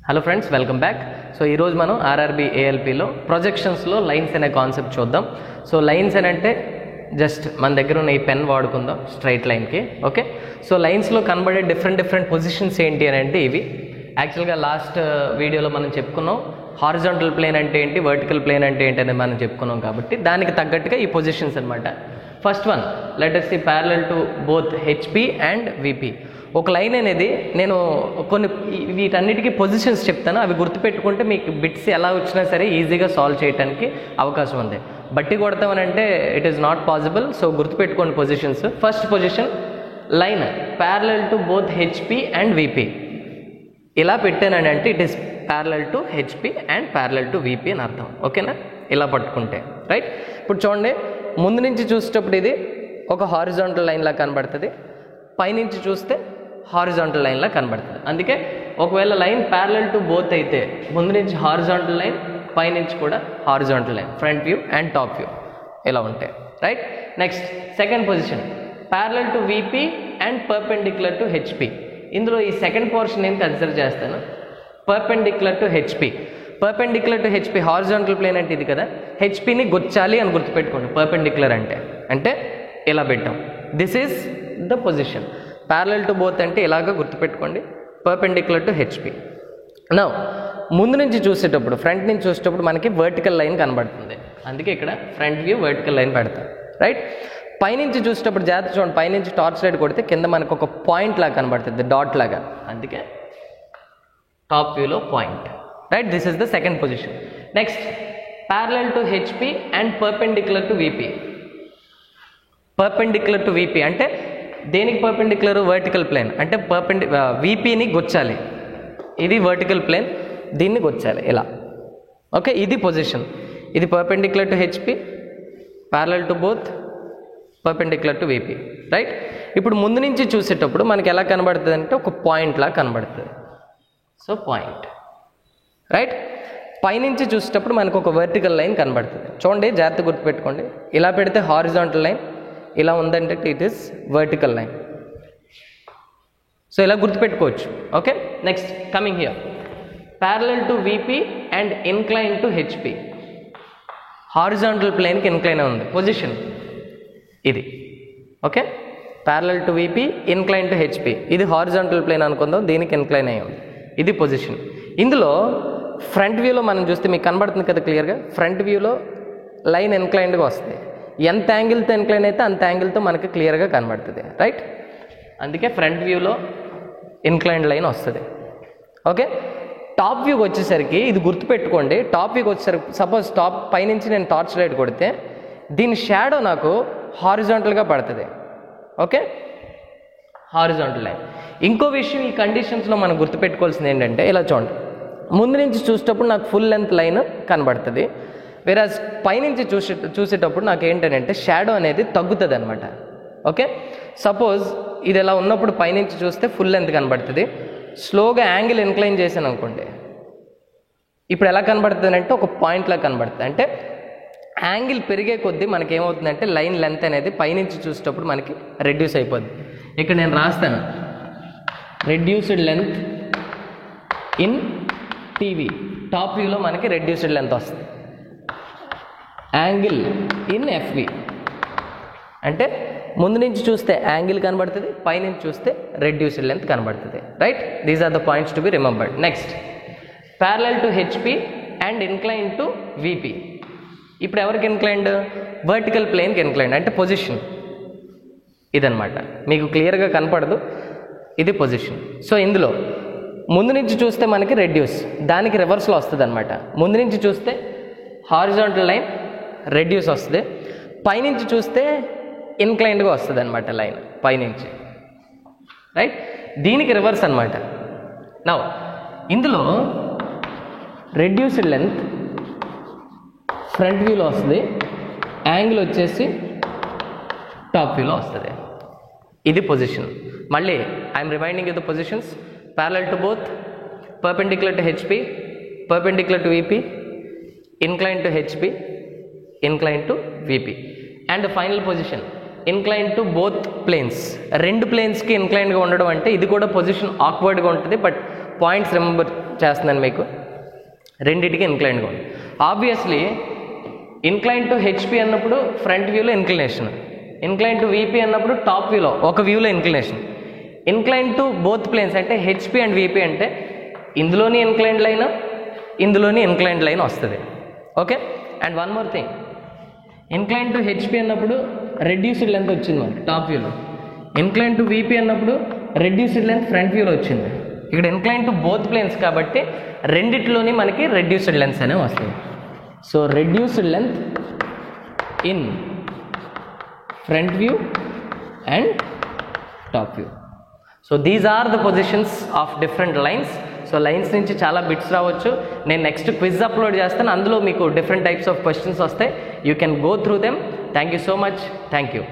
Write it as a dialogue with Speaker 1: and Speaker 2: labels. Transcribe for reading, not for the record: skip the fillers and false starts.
Speaker 1: Hello friends, welcome back. So ఈరోజు మనం RRB ఏఎల్పిలో ప్రొజెక్షన్స్లో lines అనే కాన్సెప్ట్ చూద్దాం. సో లైన్స్ అని అంటే జస్ట్ మన దగ్గర ఉన్న ఈ పెన్ వాడుకుందాం స్ట్రైట్ లైన్కి. ఓకే, సో లైన్స్లో కనబడే డిఫరెంట్ పొజిషన్స్ ఏంటి అని అంటే ఇవి. యాక్చువల్గా లాస్ట్ వీడియోలో మనం చెప్పుకున్నాం హారిజాంటల్ ప్లేన్ అంటే ఏంటి, వర్టికల్ ప్లేన్ అంటే ఏంటి అనేది మనం చెప్పుకున్నాం. కాబట్టి దానికి తగ్గట్టుగా ఈ పొజిషన్స్ అనమాట. First one, let us see parallel to both HP and VP. ఒక లైన్ అనేది నేను కొన్ని వీటన్నిటికీ పొజిషన్స్ చెప్తాను, అవి గుర్తుపెట్టుకుంటే మీకు బిట్స్ ఎలా వచ్చినా సరే ఈజీగా సాల్వ్ చేయడానికి అవకాశం ఉంది. బట్టి కొడతామని అంటే it is not possible. So గుర్తుపెట్టుకోండి positions. First position, line parallel to both HP and VP. ఇలా పెట్టానని అంటే it is parallel to HP and parallel to VP అని అర్థం. ఓకేనా, ఇలా పట్టుకుంటే రైట్. ఇప్పుడు చూడండి, ముందు నుంచి చూసేటప్పుడు ఇది ఒక హారిజాంటల్ లైన్లా కనబడుతుంది, పైనుంచి చూస్తే హారిజాంటల్ లైన్లా కనబడుతుంది. అందుకే ఒకవేళ లైన్ ప్యారలల్ టు బోత్ అయితే ముందు నుంచి హారిజాంటల్ లైన్, పైనుంచి కూడా horizontal line, front view and top view ఇలా ఉంటాయి right. Next second position, parallel to VP and perpendicular to HP. ఇందులో ఈ సెకండ్ పోర్షన్ నేను కన్సిడర్ చేస్తాను. Perpendicular to HP, perpendicular to HP horizontal plane అంటే ఇది కదా, HPని గుర్చాలి అని గుర్తుపెట్టుకోండి. పర్పెండిక్యులర్ అంటే ఇలా పెట్టాం, this is the position. Parallel to both అంటే ఇలాగా గుర్తుపెట్టుకోండి, పర్పెండిక్యులర్ టు HP. నౌ ముందు నుంచి చూసేటప్పుడు, ఫ్రంట్ నుంచి చూసేటప్పుడు మనకి వర్టికల్ లైన్ కనబడుతుంది, అందుకే ఇక్కడ ఫ్రంట్ వ్యూ వర్టికల్ లైన్ పెడతాం రైట్. పైనుంచి చూసేటప్పుడు జాగ్రత్త చూడండి, పైనుంచి టార్చ్ లైట్ కొడితే కింద మనకు ఒక పాయింట్ లాగా కనబడుతుంది, డాట్ లాగా, అందుకే టాప్ వ్యూలో point right. This is the second position. Next, parallel to HP and perpendicular to VP. Perpendicular to VP అంటే దేనికి పర్పెండిక్యులర్? వర్టికల్ ప్లేన్ అంటే VPని గొచ్చాలి, ఇది వర్టికల్ ప్లేన్, దీన్ని గొచ్చాలి ఇలా. ఓకే, ఇది పొజిషన్. ఇది perpendicular to HP, parallel to both, perpendicular to VP right. ఇప్పుడు ముందు నుంచి చూసేటప్పుడు మనకి ఎలా కనబడుతుంది అంటే ఒక పాయింట్ లాగా కనబడుతుంది, సో పాయింట్ రైట్. పైనుంచి చూసేటప్పుడు మనకు ఒక వర్టికల్ లైన్ కనబడుతుంది. చూడండి, జాగ్రత్త గుర్తుపెట్టుకోండి, ఇలా పెడితే హారిజాంటల్ లైన్, ఇలా ఉందంటే it is vertical line. So ఇలా గుర్తుపెట్టుకోవచ్చు. Okay, next coming here, parallel to VP and incline to HP. Horizontal ప్లేన్కి ఇన్క్లైన్ ఉంది పొజిషన్ ఇది. Okay, parallel to VP, incline to HP. ఇది హారిజాంటల్ ప్లేన్ అనుకుందాం, దీనికి ఇన్క్లైన్ అయ్యి ఉంది, ఇది పొజిషన్. ఇందులో ఫ్రంట్ వ్యూలో మనం చూస్తే మీకు కనబడుతుంది కదా క్లియర్గా, ఫ్రంట్ వ్యూలో లైన్ ఇన్క్లైన్డ్గా వస్తుంది. ఎంత యాంగిల్తో ఇన్క్లైన్ అయితే అంత యాంగిల్తో మనకి క్లియర్గా కనబడుతుంది రైట్. అందుకే ఫ్రంట్ వ్యూలో ఇన్క్లైన్డ్ లైన్ వస్తుంది. ఓకే, టాప్ వ్యూకి వచ్చేసరికి ఇది గుర్తుపెట్టుకోండి, టాప్ వ్యూకి వచ్చేసరికి సపోజ్ టాప్ పైనుంచి నేను టార్చ్ లైట్ కొడితే దీని షాడో నాకు హారిజాంటల్గా పడుతుంది. Okay, horizontal line. ఇంకో విషయం ఈ కండిషన్స్లో మనం గుర్తుపెట్టుకోవాల్సింది ఏంటంటే, ఇలా చూడండి, ముందు నుంచి చూసేటప్పుడు నాకు ఫుల్ లెంత్ లైన్ కనబడుతుంది, వేరాజ్ పైనుంచి చూసేటప్పుడు నాకు ఏంటంటే షాడో అనేది తగ్గుతుంది అనమాట. ఓకే, సపోజ్ ఇది ఇలా ఉన్నప్పుడు పైనుంచి చూస్తే ఫుల్ లెంత్ కనబడుతుంది, స్లోగా యాంగిల్ ఇన్క్లైన్ చేశాను అనుకోండి, ఇప్పుడు ఎలా కనబడుతుంది అంటే ఒక పాయింట్లా కనబడుతుంది. అంటే యాంగిల్ పెరిగే కొద్దీ మనకి ఏమవుతుందంటే లైన్ లెంత్ అనేది పైనుంచి చూసేటప్పుడు మనకి రెడ్యూస్ అయిపోద్ది. ఇక్కడ నేను రాస్తాను, reduced length in TV. Top వ్యూలో మనకి రెడ్యూస్డ్ లెంత్ వస్తుంది. యాంగిల్ ఇన్ FV అంటే ముందు నుంచి చూస్తే యాంగిల్ కనబడుతుంది, పైనుంచి చూస్తే రెడ్యూస్డ్ లెంత్ కనబడుతుంది right. These are the points to be remembered. Next, parallel to HP and incline to VP. ఇప్పుడు ఎవరికి ఇన్క్లైన్డ్? వర్టికల్ ప్లేన్కి ఇన్క్లైన్డ్ అంటే పొజిషన్ ఇదనమాట. మీకు క్లియర్గా కనపడదు, ఇది పొజిషన్. సో ఇందులో ముందు నుంచి చూస్తే మనకి రెడ్యూస్, దానికి రివర్స్లో వస్తుంది అనమాట. ముందు నుంచి చూస్తే హారిజాంటల్ లైన్ రెడ్యూస్ వస్తుంది, పైనుంచి చూస్తే ఇన్క్లైన్డ్గా వస్తుంది అనమాట లైన్ పైనుంచి రైట్. దీనికి రివర్స్ అనమాట. నౌ ఇందులో రెడ్యూస్డ్ లెంత్ ఫ్రంట్ వ్యూలో వస్తుంది, యాంగిల్ వచ్చేసి టాప్ వ్యూలో వస్తుంది, ఇది పొజిషన్. మళ్ళీ I'm reminding you the positions, parallel to both, perpendicular to HP, perpendicular to VP, incline to HP, incline to VP, and the final position, incline to both planes. రెండు ప్లేన్స్కి ఇన్క్లైన్డ్గా ఉండడం అంటే ఇది కూడా పొజిషన్ ఆక్వర్డ్గా ఉంటుంది, బట్ పాయింట్స్ చేస్తున్నాను మీకు. రెండింటికి ఇన్క్లైన్డ్గా ఉంది. ఆబ్వియస్లీ ఇన్క్లైన్ టు హెచ్పి అన్నప్పుడు ఫ్రంట్ వ్యూలో ఇంక్లినేషన్, ఇన్క్లైన్ టు విపి అన్నప్పుడు టాప్ వ్యూలో ఒక వ్యూలో inclination. Incline to both planes అంటే హెచ్పి అండ్ విపి అంటే ఇందులోని ఇన్క్లైన్డ్ లైన్, ఇందులోని ఇన్క్లైన్డ్ లైన్ వస్తుంది. Okay. And one more thing, incline to HP అన్నప్పుడు రెడ్యూస్డ్ లెంత్ వచ్చింది మనకి టాప్ వ్యూలో, ఇన్క్లైన్ టు విపి అన్నప్పుడు రెడ్యూస్డ్ లెంత్ ఫ్రంట్ వ్యూలో వచ్చింది. ఇక్కడ ఇన్క్లైన్ టు బోత్ ప్లేన్స్ కాబట్టి రెండిట్లోని మనకి రెడ్యూస్డ్ లెన్స్ అనేవి వస్తుంది. So reduced length in front view and top view. So these are the positions of different lines. So lines నుంచి చాలా బిట్స్ రావచ్చు. నేను నెక్స్ట్ క్విజ్ అప్లోడ్ చేస్తాను, అందులో మీకు డిఫరెంట్ టైప్స్ ఆఫ్ క్వశ్చన్స్ వస్తాయి. You can go through them. Thank you so much. Thank you.